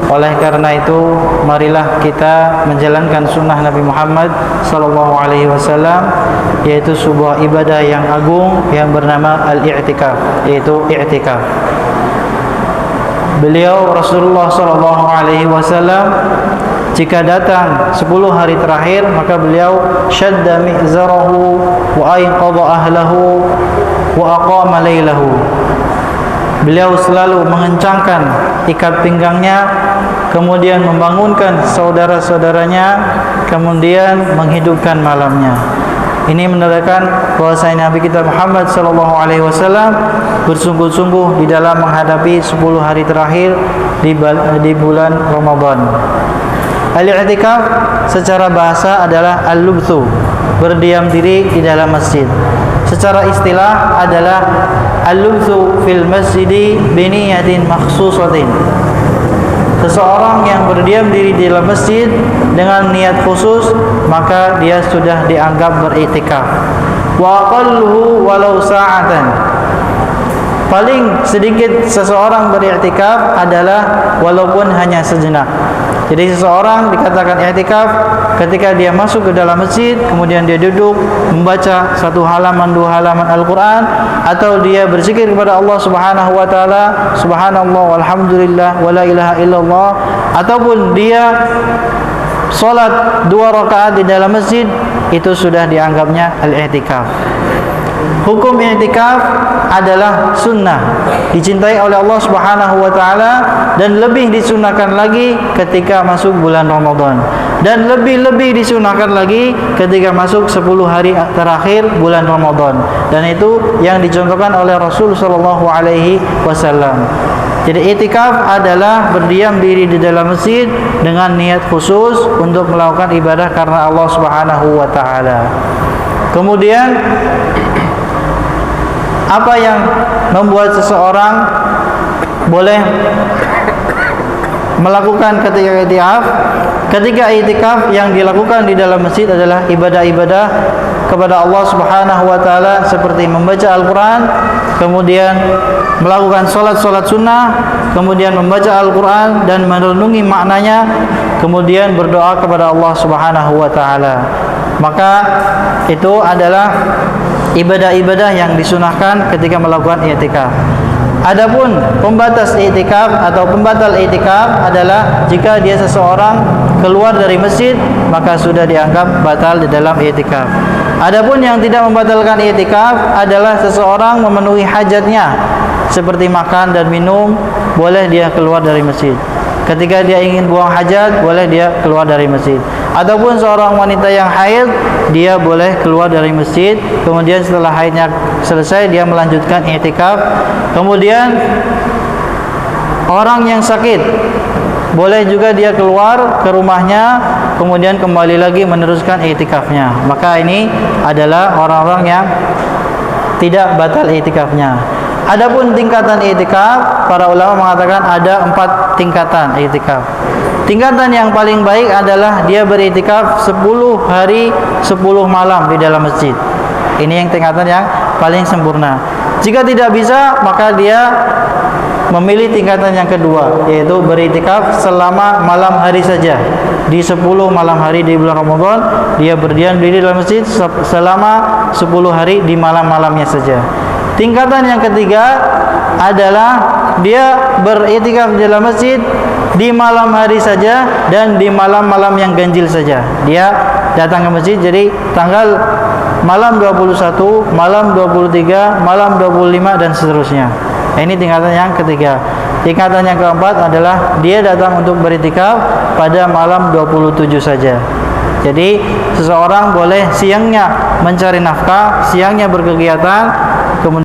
Oleh karena itu, marilah kita menjalankan sunnah Nabi Muhammad SAW, yaitu sebuah ibadah yang agung yang bernama al-i'tikaf, yaitu i'tikaf. Beliau Rasulullah SAW jika datang 10 hari terakhir, maka beliau syadda mi'zarahu wa ayqadha ahlahu wa aqama lailahu. Beliau selalu mengencangkan ikat pinggangnya, kemudian membangunkan saudara-saudaranya, kemudian menghidupkan malamnya. Ini menandakan bahwasanya Nabi kita Muhammad SAW bersungguh-sungguh di dalam menghadapi 10 hari terakhir di bulan Ramadan. Al-i'tikaf secara bahasa adalah al-lubthu, berdiam diri di dalam masjid. Secara istilah adalah al-lubthu fil masjidi biniyatin makhsusatin. Seseorang yang berdiam diri di dalam masjid dengan niat khusus, maka dia sudah dianggap beriktikaf. Wa aqalluhu walau sa'atan. Paling sedikit seseorang beriktikaf adalah walaupun hanya sejenak. Jadi seseorang dikatakan i'tikaf ketika dia masuk ke dalam masjid, kemudian dia duduk membaca 1 halaman 2 halaman Al-Quran, atau dia berzikir kepada Allah Subhanahu wa taala, subhanallah walhamdulillah wala ilaha illallah, ataupun dia salat 2 rakaat di dalam masjid, itu sudah dianggapnya al-i'tikaf. Hukum i'tikaf adalah sunnah, dicintai oleh Allah Subhanahu wa taala, dan lebih disunahkan lagi ketika masuk bulan Ramadan, dan lebih disunahkan lagi ketika masuk 10 hari terakhir bulan Ramadan. Dan itu yang dicontohkan oleh Rasul sallallahu alaihi wasallam. Jadi i'tikaf adalah berdiam diri di dalam masjid dengan niat khusus untuk melakukan ibadah karena Allah Subhanahu wa taala. Kemudian apa yang membuat seseorang boleh melakukan ketika i'tikaf? Ketika i'tikaf yang dilakukan di dalam masjid adalah ibadah-ibadah kepada Allah Subhanahu wa taala, seperti membaca Al-Quran, kemudian melakukan solat-solat sunnah, kemudian membaca Al-Quran dan merenungi maknanya, kemudian berdoa kepada Allah Subhanahu wa taala. Maka itu adalah ibadah-ibadah yang disunahkan ketika melakukan i'tikaf. Adapun pembatas i'tikaf atau pembatal i'tikaf adalah jika dia seseorang keluar dari masjid, maka sudah dianggap batal di dalam i'tikaf. Adapun yang tidak membatalkan i'tikaf adalah seseorang memenuhi hajatnya seperti makan dan minum, boleh dia keluar dari masjid. Ketika dia ingin buang hajat, boleh dia keluar dari masjid. Ataupun seorang wanita yang haid, dia boleh keluar dari masjid. Kemudian setelah haidnya selesai, dia melanjutkan i'tikaf. Kemudian orang yang sakit, boleh juga dia keluar ke rumahnya, kemudian kembali lagi meneruskan i'tikafnya. Maka ini adalah orang-orang yang tidak batal i'tikafnya. Adapun tingkatan i'tikaf, para ulama mengatakan ada 4 tingkatan i'tikaf. Tingkatan yang paling baik adalah dia beriktikaf 10 hari 10 malam di dalam masjid. Ini yang tingkatan yang paling sempurna. Jika tidak bisa, maka dia memilih tingkatan yang kedua, yaitu beriktikaf selama malam hari saja. Di 10 malam hari di bulan Ramadan, dia berdiam diri dalam masjid selama 10 hari di malam-malamnya saja. Tingkatan yang ketiga adalah dia beriktikaf di dalam masjid di malam hari saja dan di malam-malam yang ganjil saja. Dia datang ke masjid, jadi tanggal malam 21, malam 23, malam 25 dan seterusnya. Ini tingkatan yang ketiga. Tingkatan yang keempat adalah dia datang untuk beriktikaf pada malam 27 saja. Jadi seseorang boleh siangnya mencari nafkah, siangnya berkegiatan,